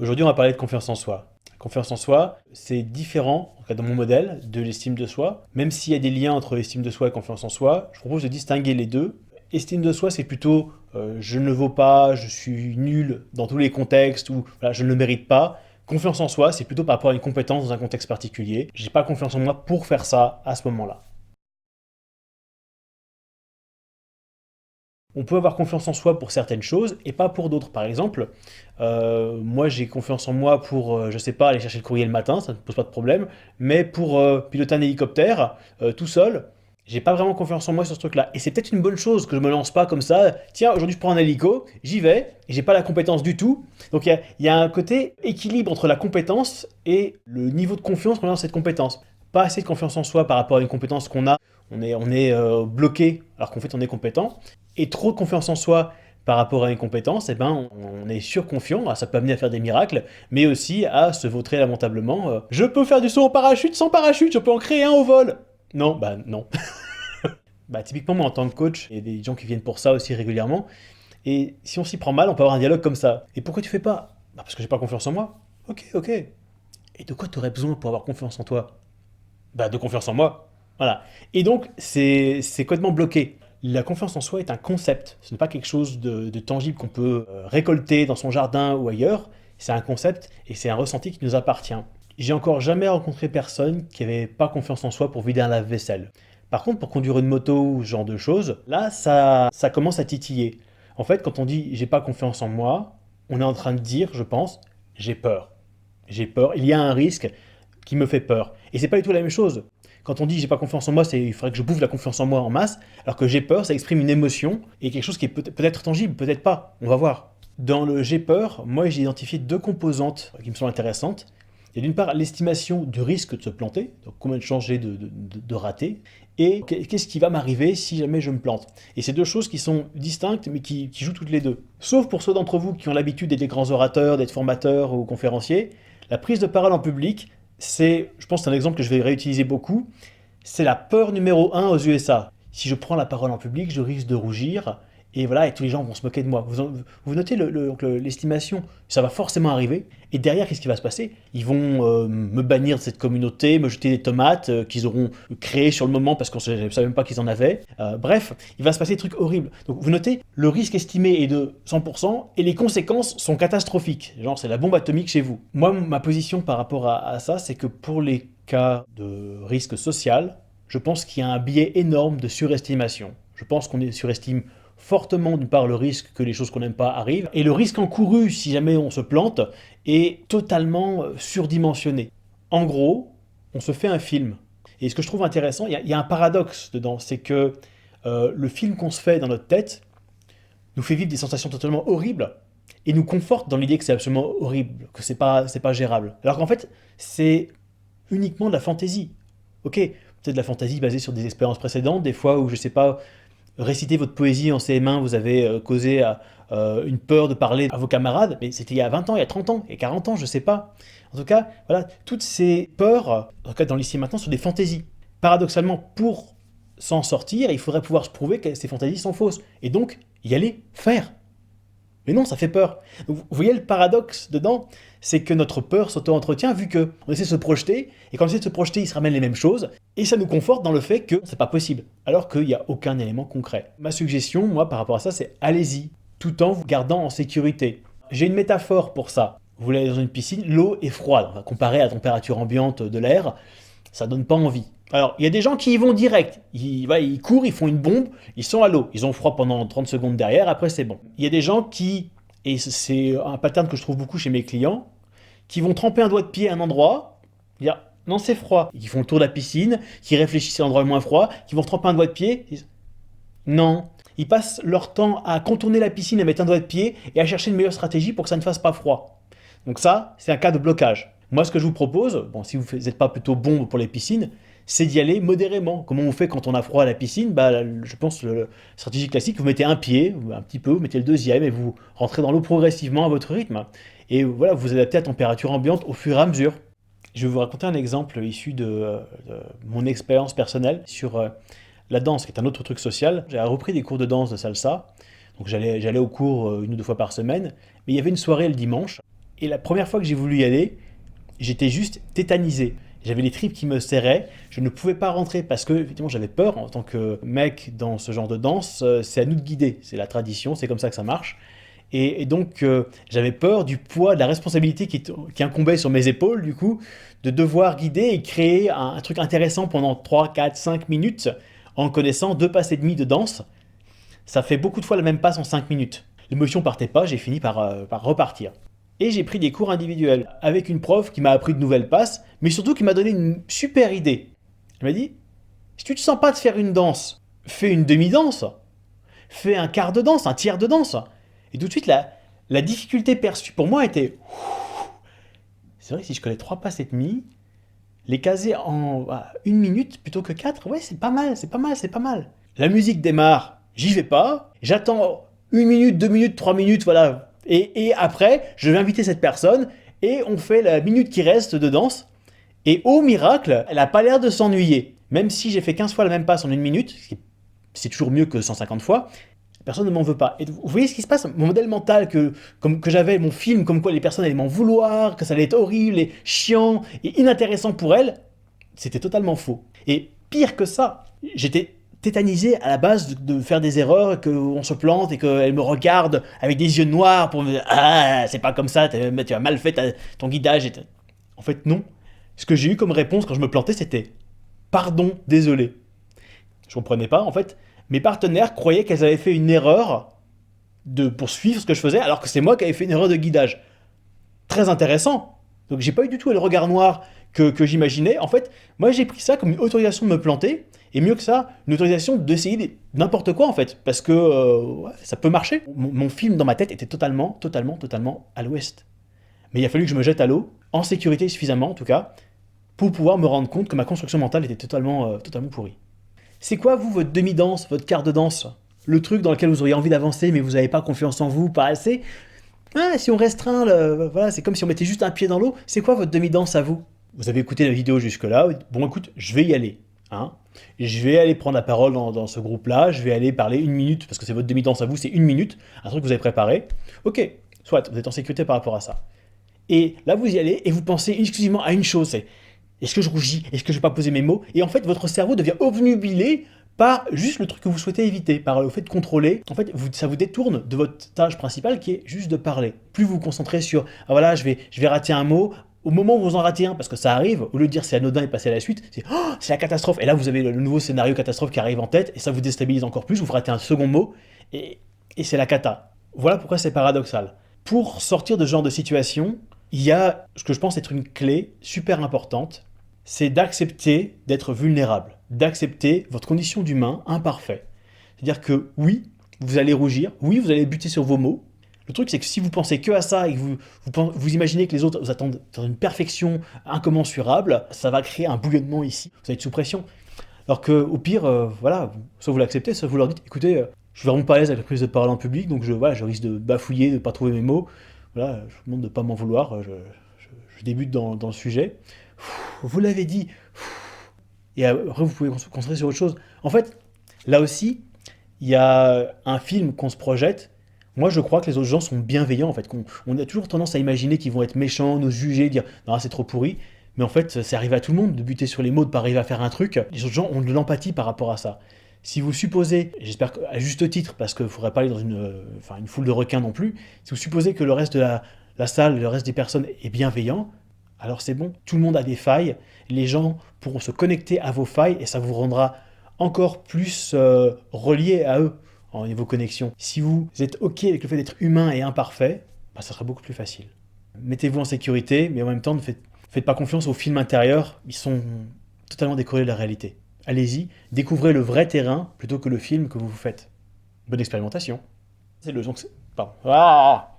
Aujourd'hui, on va parler de confiance en soi. La confiance en soi, c'est différent, en tout cas dans mon modèle, de l'estime de soi. Même s'il y a des liens entre l'estime de soi et confiance en soi, je propose de distinguer les deux. Estime de soi, c'est plutôt je ne le vaux pas, je suis nul dans tous les contextes ou voilà, je ne le mérite pas. Confiance en soi, c'est plutôt par rapport à une compétence dans un contexte particulier. J'ai pas confiance en moi pour faire ça à ce moment-là. On peut avoir confiance en soi pour certaines choses et pas pour d'autres. Par exemple, moi j'ai confiance en moi pour, je sais pas, aller chercher le courrier le matin, ça ne pose pas de problème, mais pour piloter un hélicoptère tout seul, j'ai pas vraiment confiance en moi sur ce truc-là. Et c'est peut-être une bonne chose que je me lance pas comme ça. Tiens, aujourd'hui je prends un hélico, j'y vais, et j'ai pas la compétence du tout. Donc il y a un côté équilibre entre la compétence et le niveau de confiance qu'on a dans cette compétence. Pas assez de confiance en soi par rapport à une compétence qu'on a, on est bloqué alors qu'en fait on est compétent et trop de confiance en soi par rapport à une compétence, eh ben, on est surconfiant, ah, ça peut amener à faire des miracles, mais aussi à se vautrer lamentablement. Je peux faire du saut en parachute sans parachute, je peux en créer un au vol. Non, bah non. Bah typiquement moi en tant que coach, il y a des gens qui viennent pour ça aussi régulièrement, et si on s'y prend mal, on peut avoir un dialogue comme ça. Et pourquoi tu fais pas? Bah parce que j'ai pas confiance en moi. Ok, ok. Et de quoi tu aurais besoin pour avoir confiance en toi? Bah de confiance en moi. Voilà. Et donc c'est complètement bloqué. La confiance en soi est un concept, ce n'est pas quelque chose de tangible qu'on peut récolter dans son jardin ou ailleurs, c'est un concept et c'est un ressenti qui nous appartient. J'ai encore jamais rencontré personne qui avait pas confiance en soi pour vider un lave-vaisselle. Par contre, pour conduire une moto ou ce genre de choses, là, ça commence à titiller. En fait, quand on dit j'ai pas confiance en moi, on est en train de dire, je pense, j'ai peur. J'ai peur, il y a un risque qui me fait peur. Et c'est pas du tout la même chose. Quand on dit j'ai pas confiance en moi, c'est il faudrait que je bouffe la confiance en moi en masse, alors que j'ai peur, ça exprime une émotion et quelque chose qui est peut-être tangible, peut-être pas. On va voir. Dans le j'ai peur, moi j'ai identifié deux composantes qui me sont intéressantes. Il y a d'une part l'estimation du risque de se planter, donc combien de chances j'ai de rater, et qu'est-ce qui va m'arriver si jamais je me plante. Et c'est deux choses qui sont distinctes mais qui jouent toutes les deux. Sauf pour ceux d'entre vous qui ont l'habitude d'être des grands orateurs, d'être formateurs ou conférenciers, la prise de parole en public, je pense que c'est un exemple que je vais réutiliser beaucoup, c'est la peur numéro un aux USA. Si je prends la parole en public, je risque de rougir, et voilà, et tous les gens vont se moquer de moi. Vous notez l'estimation, ça va forcément arriver, et derrière, qu'est-ce qui va se passer? Ils vont me bannir de cette communauté, me jeter des tomates qu'ils auront créées sur le moment parce qu'on ne savait même pas qu'ils en avaient. Bref, il va se passer des trucs horribles. Donc vous notez, le risque estimé est de 100%, et les conséquences sont catastrophiques. Genre, c'est la bombe atomique chez vous. Moi, ma position par rapport à ça, c'est que pour les cas de risque social, je pense qu'il y a un biais énorme de surestimation. Je pense qu'on surestime fortement d'une part le risque que les choses qu'on n'aime pas arrivent, et le risque encouru si jamais on se plante est totalement surdimensionné. En gros, on se fait un film. Et ce que je trouve intéressant, il y a un paradoxe dedans, c'est que le film qu'on se fait dans notre tête nous fait vivre des sensations totalement horribles et nous conforte dans l'idée que c'est absolument horrible, que c'est pas gérable. Alors qu'en fait, c'est uniquement de la fantaisie. Ok, peut-être de la fantaisie basée sur des expériences précédentes, des fois où, je sais pas, réciter votre poésie en CM1, vous avez causé une peur de parler à vos camarades, mais c'était il y a 20 ans, il y a 30 ans, il y a 40 ans, je sais pas. En tout cas, voilà, toutes ces peurs, en tout cas dans l'ici et maintenant, sont des fantaisies. Paradoxalement, pour s'en sortir, il faudrait pouvoir se prouver que ces fantaisies sont fausses. Et donc, y aller, faire. Mais non, ça fait peur. Donc, vous voyez le paradoxe dedans, c'est que notre peur s'auto-entretient vu que on essaie de se projeter, et quand on essaie de se projeter, il se ramène les mêmes choses, et ça nous conforte dans le fait que c'est pas possible, alors qu'il n'y a aucun élément concret. Ma suggestion, moi, par rapport à ça, c'est allez-y, tout en vous gardant en sécurité. J'ai une métaphore pour ça. Vous voulez aller dans une piscine, l'eau est froide. On va comparer à la température ambiante de l'air, ça donne pas envie. Alors, il y a des gens qui y vont direct. Ils courent, ils font une bombe, ils sont à l'eau. Ils ont froid pendant 30 secondes derrière, après c'est bon. Il y a des gens qui, et c'est un pattern que je trouve beaucoup chez mes clients, qui vont tremper un doigt de pied à un endroit, dire non c'est froid. Qui font le tour de la piscine, qui réfléchissent à l'endroit le moins froid, qui vont tremper un doigt de pied, ils disent, non. Ils passent leur temps à contourner la piscine, à mettre un doigt de pied et à chercher une meilleure stratégie pour que ça ne fasse pas froid. Donc ça, c'est un cas de blocage. Moi, ce que je vous propose, bon, si vous n'êtes pas plutôt bon pour les piscines, c'est d'y aller modérément. Comment on fait quand on a froid à la piscine? Bah, je pense que la stratégie classique, vous mettez un pied, un petit peu, vous mettez le deuxième et vous rentrez dans l'eau progressivement à votre rythme. Et voilà, vous adaptez à la température ambiante au fur et à mesure. Je vais vous raconter un exemple issu de mon expérience personnelle sur la danse, qui est un autre truc social. J'ai repris des cours de danse de salsa, donc j'allais au cours une ou deux fois par semaine, mais il y avait une soirée le dimanche, Et la première fois que j'ai voulu y aller, j'étais juste tétanisé. J'avais les tripes qui me serraient, je ne pouvais pas rentrer parce que effectivement j'avais peur en tant que mec dans ce genre de danse, c'est à nous de guider, c'est la tradition, c'est comme ça que ça marche. Et donc j'avais peur du poids, de la responsabilité qui incombait sur mes épaules du coup, de devoir guider et créer un truc intéressant pendant 3, 4, 5 minutes en connaissant 2 passes et demie de danse. Ça fait beaucoup de fois la même passe en 5 minutes. L'émotion partait pas, j'ai fini par repartir. Et j'ai pris des cours individuels avec une prof qui m'a appris de nouvelles passes, mais surtout qui m'a donné une super idée. Elle m'a dit, si tu te sens pas de faire une danse, fais une demi-danse, fais un quart de danse, un tiers de danse. Et tout de suite, la difficulté perçue pour moi était, c'est vrai que si je connais 3 passes et demie, les caser en 1 minute plutôt que 4, ouais, c'est pas mal, c'est pas mal, c'est pas mal. La musique démarre, j'y vais pas, j'attends 1 minute, 2 minutes, 3 minutes, voilà. Et après, je vais inviter cette personne et on fait la minute qui reste de danse. Et au miracle, elle a pas l'air de s'ennuyer. Même si j'ai fait 15 fois la même passe en 1 minute, c'est toujours mieux que 150 fois, personne ne m'en veut pas. Et vous voyez ce qui se passe? Mon modèle mental que j'avais, mon film, comme quoi les personnes allaient m'en vouloir, que ça allait être horrible et chiant et inintéressant pour elles, c'était totalement faux. Et pire que ça, j'étais tétanisé à la base de faire des erreurs, qu'on se plante et qu'elle me regarde avec des yeux noirs pour me dire «Ah, c'est pas comme ça, tu as mal fait ton guidage». En fait, non. Ce que j'ai eu comme réponse quand je me plantais, c'était «Pardon, désolé». Je comprenais pas, en fait. Mes partenaires croyaient qu'elles avaient fait une erreur de poursuivre ce que je faisais, alors que c'est moi qui avais fait une erreur de guidage. Très intéressant. Donc j'ai pas eu du tout le regard noir que j'imaginais. En fait, moi j'ai pris ça comme une autorisation de me planter, et mieux que ça, une autorisation d'essayer n'importe quoi en fait, parce que ouais, ça peut marcher. Mon film dans ma tête était totalement à l'ouest. Mais il a fallu que je me jette à l'eau, en sécurité suffisamment en tout cas, pour pouvoir me rendre compte que ma construction mentale était totalement pourrie. C'est quoi vous, votre demi-danse, votre quart de danse? Le truc dans lequel vous auriez envie d'avancer mais vous n'avez pas confiance en vous, pas assez? Ah, si on restreint, voilà, c'est comme si on mettait juste un pied dans l'eau. C'est quoi votre demi-danse à vous? Vous avez écouté la vidéo jusque-là, bon écoute, je vais y aller. Hein. Je vais aller prendre la parole dans ce groupe-là, je vais aller parler 1 minute, parce que c'est votre demi-danse à vous, c'est 1 minute, un truc que vous avez préparé. Ok, soit, vous êtes en sécurité par rapport à ça. Et là, vous y allez et vous pensez exclusivement à une chose, c'est est-ce que je rougis? Est-ce que je vais pas poser mes mots? Et en fait, votre cerveau devient obnubilé par juste le truc que vous souhaitez éviter, par le fait de contrôler. En fait, ça vous détourne de votre tâche principale qui est juste de parler. Plus vous vous concentrez sur ah voilà, je vais rater un mot. Au moment où vous en ratez un, parce que ça arrive, au lieu de dire c'est anodin et passer à la suite, c'est oh, c'est la catastrophe. Et là, vous avez le nouveau scénario catastrophe qui arrive en tête et ça vous déstabilise encore plus. Vous ratez un second mot et c'est la cata. Voilà pourquoi c'est paradoxal. Pour sortir de ce genre de situation, il y a ce que je pense être une clé super importante, c'est d'accepter d'être vulnérable, d'accepter votre condition d'humain imparfait. C'est-à-dire que oui, vous allez rougir, oui, vous allez buter sur vos mots. Le truc, c'est que si vous pensez que à ça et que vous imaginez que les autres vous attendent dans une perfection incommensurable, ça va créer un bouillonnement ici. Vous allez être sous pression. Alors qu'au pire, voilà, soit vous l'acceptez, soit vous leur dites, écoutez, je suis vraiment pas à l'aise avec la prise de parole en public, donc voilà, je risque de bafouiller, de ne pas trouver mes mots. Voilà, je vous demande de ne pas m'en vouloir, je débute dans le sujet. Vous l'avez dit. Et après, vous pouvez concentrer sur autre chose. En fait, là aussi, il y a un film qu'on se projette. Moi, je crois que les autres gens sont bienveillants, en fait. On a toujours tendance à imaginer qu'ils vont être méchants, nous juger, dire non, c'est trop pourri. Mais en fait, c'est arrivé à tout le monde de buter sur les mots, de pas arriver à faire un truc. Les autres gens ont de l'empathie par rapport à ça. Si vous supposez, j'espère qu'à juste titre, parce qu'il ne faudrait pas aller dans une foule de requins non plus, si vous supposez que le reste de la salle, le reste des personnes est bienveillant, alors c'est bon, tout le monde a des failles, les gens pourront se connecter à vos failles et ça vous rendra encore plus reliés à eux en niveau connexion. Si vous êtes OK avec le fait d'être humain et imparfait, bah, ça sera beaucoup plus facile. Mettez-vous en sécurité, mais en même temps, ne faites pas confiance aux films intérieurs, ils sont totalement décorrélés de la réalité. Allez-y, découvrez le vrai terrain plutôt que le film que vous vous faites. Bonne expérimentation. C'est le son que c'est... Pardon. Ah